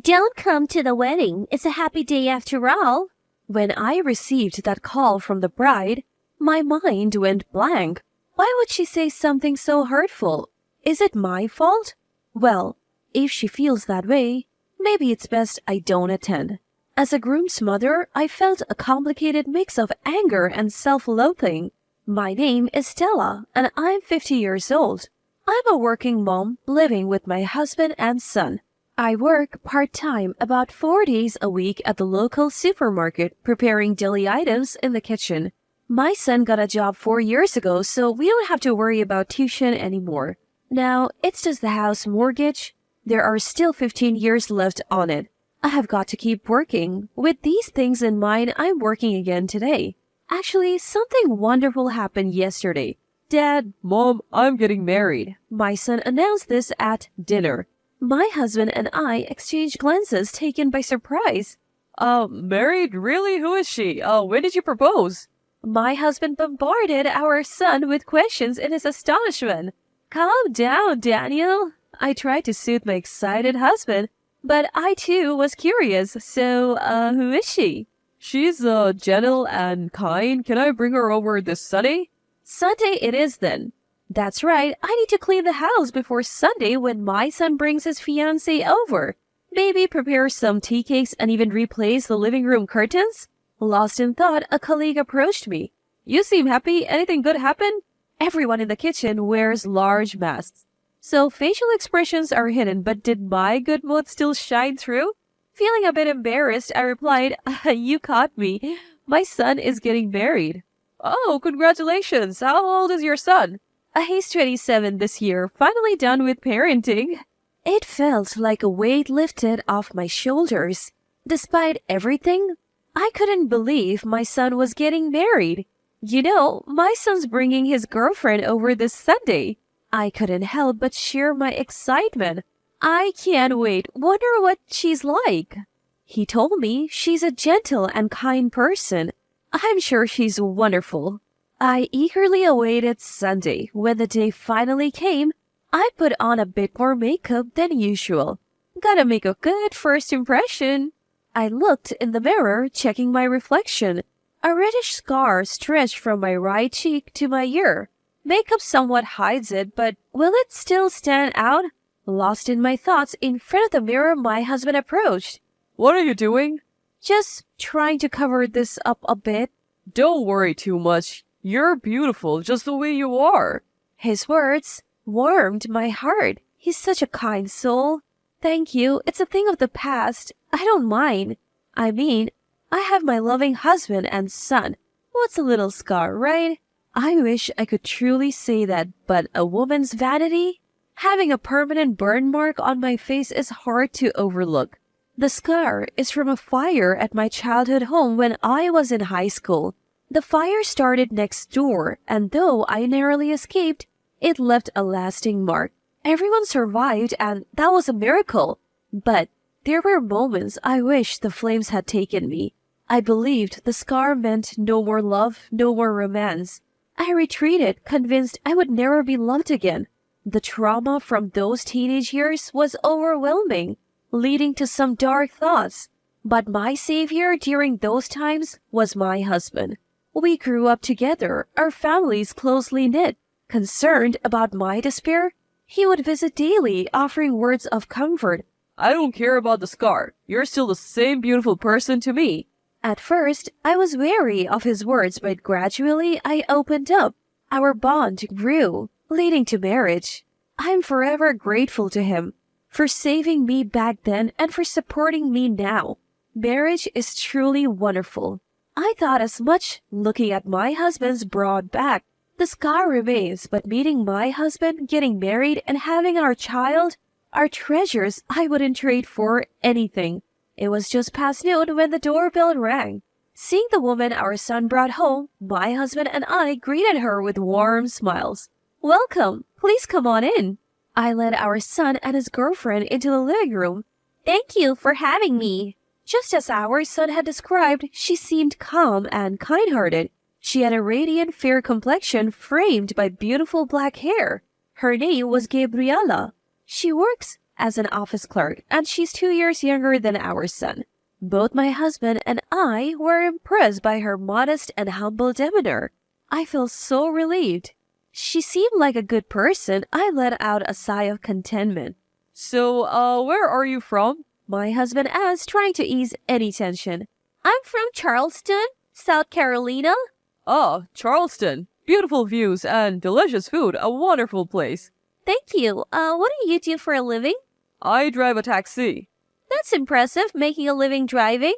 Don't come to the wedding. It's a happy day after all. When I received that call from the bride, my mind went blank. Why would she say something so hurtful? Is it my fault? Well, if she feels that way, maybe it's best I don't attend. As a groom's mother, I felt a complicated mix of anger and self-loathing. My name is Stella, and I'm 50 years old. I'm a working mom living with my husband and son. I work part-time about 4 days a week at the local supermarket preparing daily items in the kitchen. My son got a job 4 years ago, so we don't have to worry about tuition anymore. Now, it's just the house mortgage. There are still 15 years left on it. I have got to keep working. With these things in mind, I'm working again today. Actually, something wonderful happened yesterday. Dad, Mom, I'm getting married. My son announced this at dinner. My husband and I exchanged glances taken by surprise. Married? Really? Who is she? When did you propose? My husband bombarded our son with questions in his astonishment. Calm down, Daniel. I tried to soothe my excited husband, but I too was curious. So, who is she? She's, gentle and kind. Can I bring her over this Sunday? Sunday it is then. That's right, I need to clean the house before Sunday when my son brings his fiancée over. Maybe prepare some tea cakes and even replace the living room curtains? Lost in thought, a colleague approached me. You seem happy. Anything good happened? Everyone in the kitchen wears large masks, so facial expressions are hidden, but did my good mood still shine through? Feeling a bit embarrassed, I replied, You caught me. My son is getting married. Oh, congratulations. How old is your son? He's 27 this year, finally done with parenting. It felt like a weight lifted off my shoulders. Despite everything, I couldn't believe my son was getting married. You know, my son's bringing his girlfriend over this Sunday. I couldn't help but share my excitement. I can't wait. Wonder what she's like. He told me she's a gentle and kind person. I'm sure she's wonderful. I eagerly awaited Sunday. When the day finally came, I put on a bit more makeup than usual. Gotta make a good first impression. I looked in the mirror, checking my reflection. A reddish scar stretched from my right cheek to my ear. Makeup somewhat hides it, but will it still stand out? Lost in my thoughts, in front of the mirror, my husband approached. What are you doing? Just trying to cover this up a bit. Don't worry too much. You're beautiful just the way you are. His words warmed my heart. He's such a kind soul. Thank you. It's a thing of the past. I don't mind. I mean, I have my loving husband and son. What's a little scar, right? I wish I could truly say that, but a woman's vanity? Having a permanent burn mark on my face is hard to overlook. The scar is from a fire at my childhood home when I was in high school. The fire started next door, and though I narrowly escaped, it left a lasting mark. Everyone survived, and that was a miracle. But there were moments I wished the flames had taken me. I believed the scar meant no more love, no more romance. I retreated, convinced I would never be loved again. The trauma from those teenage years was overwhelming, leading to some dark thoughts. But my savior during those times was my husband. We grew up together, our families closely knit. Concerned about my despair, he would visit daily, offering words of comfort. I don't care about the scar. You're still the same beautiful person to me. At first, I was wary of his words, but gradually I opened up. Our bond grew, leading to marriage. I'm forever grateful to him for saving me back then and for supporting me now. Marriage is truly wonderful. I thought as much looking at my husband's broad back. The scar remains, but meeting my husband, getting married, and having our child are treasures I wouldn't trade for anything. It was just past noon when the doorbell rang. Seeing the woman our son brought home, my husband and I greeted her with warm smiles. Welcome. Please come on in. I led our son and his girlfriend into the living room. Thank you for having me. Just as our son had described, she seemed calm and kind-hearted. She had a radiant fair complexion framed by beautiful black hair. Her name was Gabriela. She works as an office clerk, and she's 2 years younger than our son. Both my husband and I were impressed by her modest and humble demeanor. I felt so relieved. She seemed like a good person. I let out a sigh of contentment. So, where are you from? My husband asked, trying to ease any tension. I'm from Charleston, South Carolina. Ah, Charleston. Beautiful views and delicious food. A wonderful place. Thank you. What do you do for a living? I drive a taxi. That's impressive, making a living driving.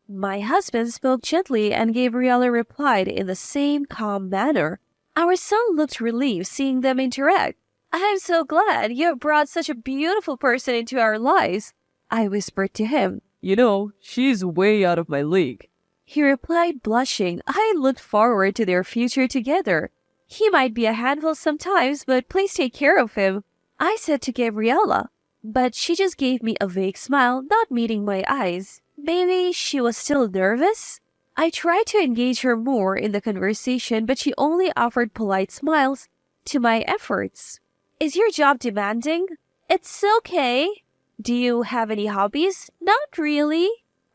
My husband spoke gently and Gabriella replied in the same calm manner. Our son looked relieved seeing them interact. I'm so glad you have brought such a beautiful person into our lives, I whispered to him. You know, she's way out of my league. He replied, blushing. I looked forward to their future together. He might be a handful sometimes, but please take care of him, I said to Gabriella. But she just gave me a vague smile, not meeting my eyes. Maybe she was still nervous? I tried to engage her more in the conversation, but she only offered polite smiles to my efforts. Is your job demanding? It's okay. Do you have any hobbies? Not really.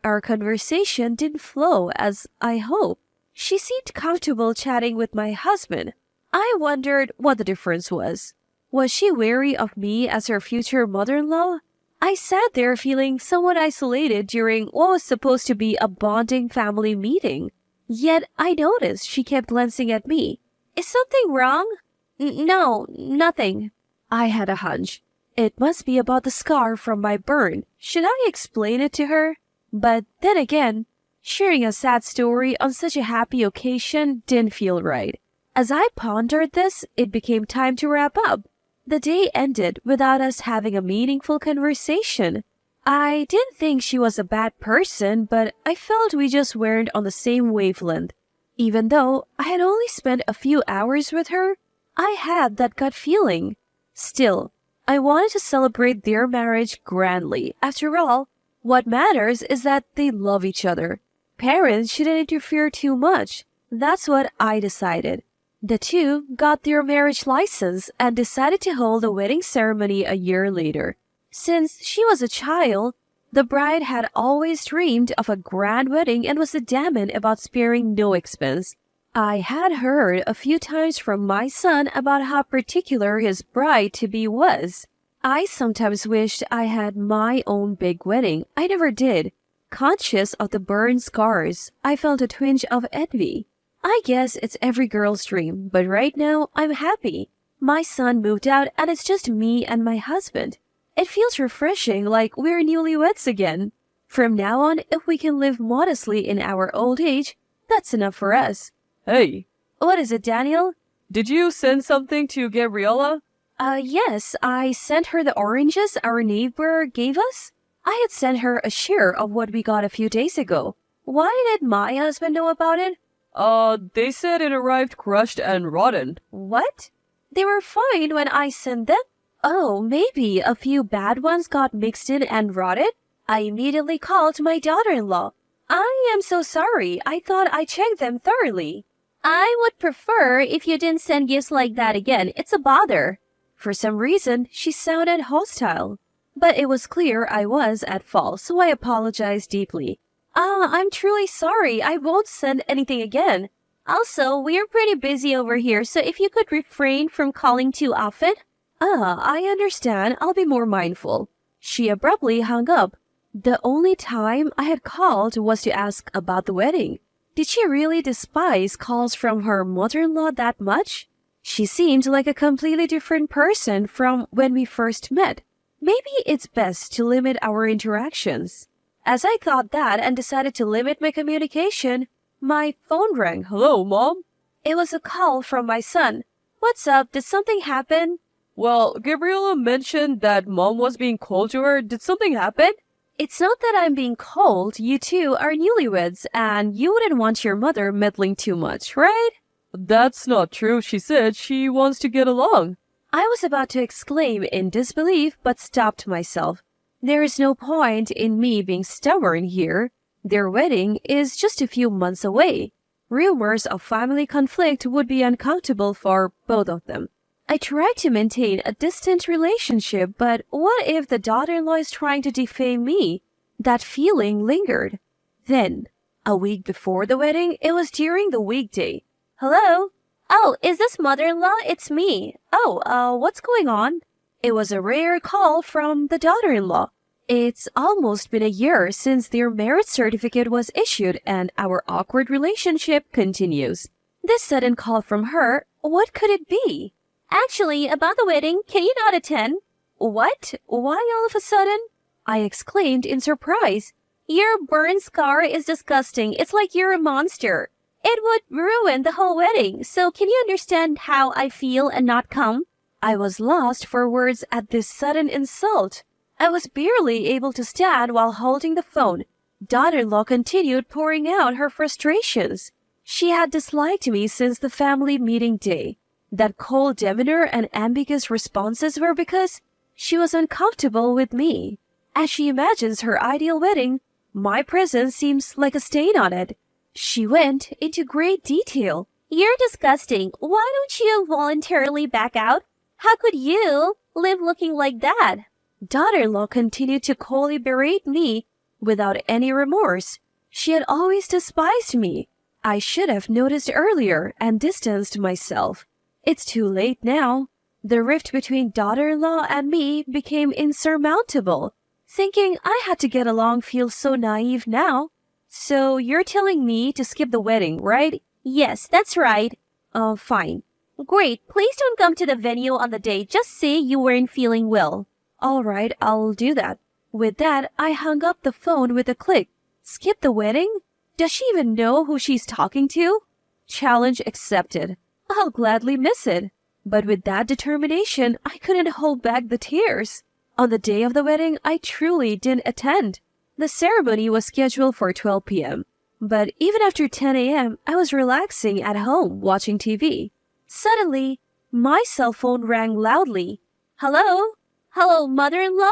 Our conversation didn't flow as I hoped. She seemed comfortable chatting with my husband. I wondered what the difference was. Was she wary of me as her future mother-in-law? I sat there feeling somewhat isolated during what was supposed to be a bonding family meeting. Yet I noticed she kept glancing at me. Is something wrong? No, nothing. I had a hunch. It must be about the scar from my burn. Should I explain it to her? But then again, sharing a sad story on such a happy occasion didn't feel right. As I pondered this, it became time to wrap up. The day ended without us having a meaningful conversation. I didn't think she was a bad person, but I felt we just weren't on the same wavelength. Even though I had only spent a few hours with her, I had that gut feeling. Still, I wanted to celebrate their marriage grandly. After all, what matters is that they love each other. Parents shouldn't interfere too much. That's what I decided. The two got their marriage license and decided to hold a wedding ceremony a year later. Since she was a child, the bride had always dreamed of a grand wedding and was adamant about sparing no expense. I had heard a few times from my son about how particular his bride-to-be was. I sometimes wished I had my own big wedding. I never did. Conscious of the burn scars, I felt a twinge of envy. I guess it's every girl's dream, but right now I'm happy. My son moved out and it's just me and my husband. It feels refreshing, like we're newlyweds again. From now on, if we can live modestly in our old age, that's enough for us. Hey. What is it, Daniel? Did you send something to Gabriella? Yes, I sent her the oranges our neighbor gave us. I had sent her a share of what we got a few days ago. Why did my husband know about it? They said it arrived crushed and rotten. What? They were fine when I sent them? Oh, maybe a few bad ones got mixed in and rotted? I immediately called my daughter-in-law. I am so sorry. I thought I checked them thoroughly. I would prefer if you didn't send gifts like that again. It's a bother. For some reason, she sounded hostile. But it was clear I was at fault, so I apologized deeply. I'm truly sorry. I won't send anything again. Also, we're pretty busy over here, so if you could refrain from calling too often. I understand. I'll be more mindful. She abruptly hung up. The only time I had called was to ask about the wedding. Did she really despise calls from her mother-in-law that much? She seemed like a completely different person from when we first met. Maybe it's best to limit our interactions. As I thought that and decided to limit my communication, my phone rang. Hello, Mom? It was a call from my son. What's up? Did something happen? Well, Gabriella mentioned that Mom was being cold to her. Did something happen? It's not that I'm being cold. You two are newlyweds, and you wouldn't want your mother meddling too much, right? That's not true. She said she wants to get along. I was about to exclaim in disbelief, but stopped myself. There is no point in me being stubborn here. Their wedding is just a few months away. Rumors of family conflict would be uncomfortable for both of them. I tried to maintain a distant relationship, but what if the daughter-in-law is trying to defame me? That feeling lingered. Then, a week before the wedding, it was during the weekday. Hello? Oh, is this mother-in-law? It's me. Oh, what's going on? It was a rare call from the daughter-in-law. It's almost been a year since their marriage certificate was issued and our awkward relationship continues. This sudden call from her, what could it be? Actually, about the wedding, can you not attend? What? Why all of a sudden? I exclaimed in surprise. Your burn scar is disgusting. It's like you're a monster. It would ruin the whole wedding, so can you understand how I feel and not come? I was lost for words at this sudden insult. I was barely able to stand while holding the phone. Daughter-in-law continued pouring out her frustrations. She had disliked me since the family meeting day. That cold demeanor and ambiguous responses were because she was uncomfortable with me. As she imagines her ideal wedding, my presence seems like a stain on it. She went into great detail. You're disgusting. Why don't you voluntarily back out? How could you live looking like that? Daughter-in-law continued to coldly berate me without any remorse. She had always despised me. I should have noticed earlier and distanced myself. It's too late now. The rift between daughter-in-law and me became insurmountable. Thinking I had to get along feels so naive now. So you're telling me to skip the wedding, right? Yes, that's right. Fine. Great. Please don't come to the venue on the day. Just say you weren't feeling well. All right, I'll do that. With that, I hung up the phone with a click. Skip the wedding? Does she even know who she's talking to? Challenge accepted. I'll gladly miss it. But with that determination, I couldn't hold back the tears. On the day of the wedding, I truly didn't attend. The ceremony was scheduled for 12 p.m. But even after 10 a.m., I was relaxing at home watching TV. Suddenly, my cell phone rang loudly. Hello? Hello, mother-in-law?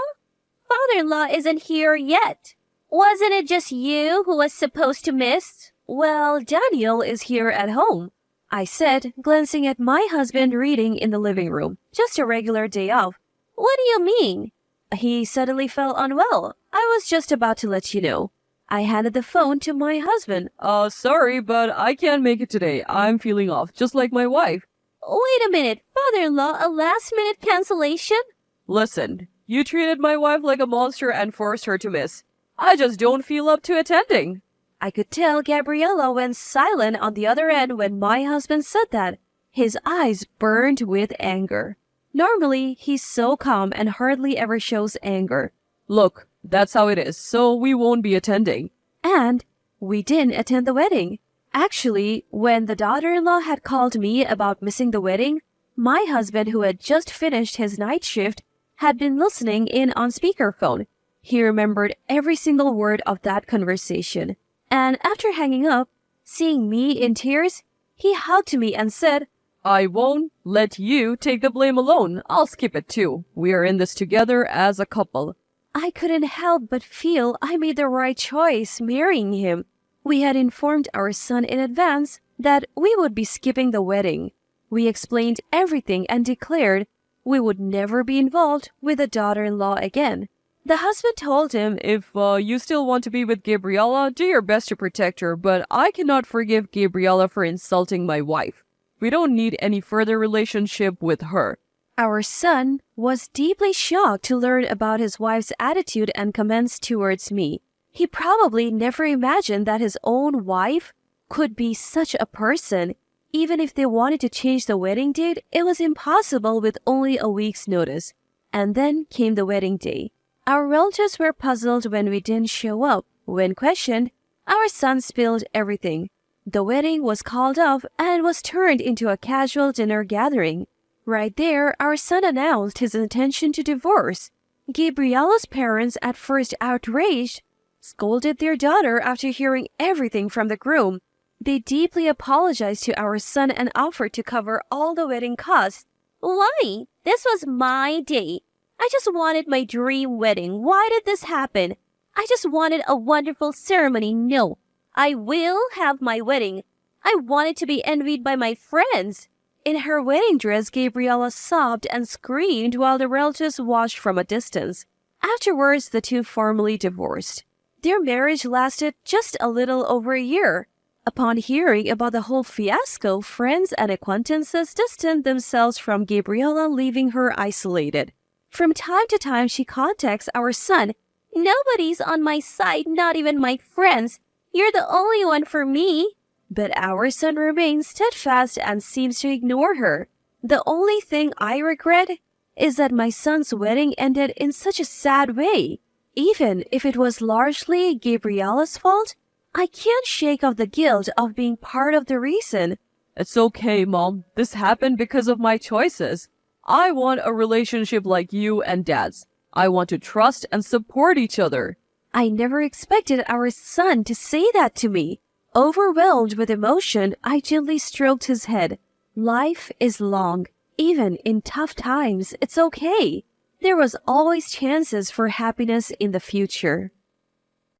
Father-in-law isn't here yet. Wasn't it just you who was supposed to miss? Well, Daniel is here at home, I said, glancing at my husband reading in the living room. Just a regular day off. What do you mean? He suddenly felt unwell. I was just about to let you know. I handed the phone to my husband. Sorry, but I can't make it today. I'm feeling off, just like my wife. Wait a minute, father-in-law, a last-minute cancellation? Listen, you treated my wife like a monster and forced her to miss. I just don't feel up to attending. I could tell Gabriella went silent on the other end when my husband said that. His eyes burned with anger. Normally, he's so calm and hardly ever shows anger. Look, that's how it is, so we won't be attending. And we didn't attend the wedding. Actually, when the daughter-in-law had called me about missing the wedding, my husband, who had just finished his night shift, had been listening in on speakerphone. He remembered every single word of that conversation. And after hanging up, seeing me in tears, he hugged me and said, I won't let you take the blame alone. I'll skip it too. We are in this together as a couple. I couldn't help but feel I made the right choice marrying him. We had informed our son in advance that we would be skipping the wedding. We explained everything and declared we would never be involved with a daughter-in-law again. The husband told him, if you still want to be with Gabriella, do your best to protect her, but I cannot forgive Gabriella for insulting my wife. We don't need any further relationship with her. Our son was deeply shocked to learn about his wife's attitude and comments towards me. He probably never imagined that his own wife could be such a person. Even if they wanted to change the wedding date, it was impossible with only a week's notice. And then came the wedding day. Our relatives were puzzled when we didn't show up. When questioned, our son spilled everything. The wedding was called off and was turned into a casual dinner gathering. Right there, our son announced his intention to divorce. Gabriella's parents, at first outraged, scolded their daughter after hearing everything from the groom. They deeply apologized to our son and offered to cover all the wedding costs. Why? This was my day. I just wanted my dream wedding. Why did this happen? I just wanted a wonderful ceremony. No, I will have my wedding. I wanted to be envied by my friends. In her wedding dress, Gabriella sobbed and screamed while the relatives watched from a distance. Afterwards, the two formally divorced. Their marriage lasted just a little over a year. Upon hearing about the whole fiasco, friends and acquaintances distanced themselves from Gabriella, leaving her isolated. From time to time, she contacts our son. "Nobody's on my side, not even my friends. You're the only one for me." But our son remains steadfast and seems to ignore her. The only thing I regret is that my son's wedding ended in such a sad way. Even if it was largely Gabriella's fault, I can't shake off the guilt of being part of the reason. It's okay, Mom. This happened because of my choices. I want a relationship like you and Dad's. I want to trust and support each other. I never expected our son to say that to me. Overwhelmed with emotion, I gently stroked his head. Life is long. Even in tough times, it's okay. There was always chances for happiness in the future.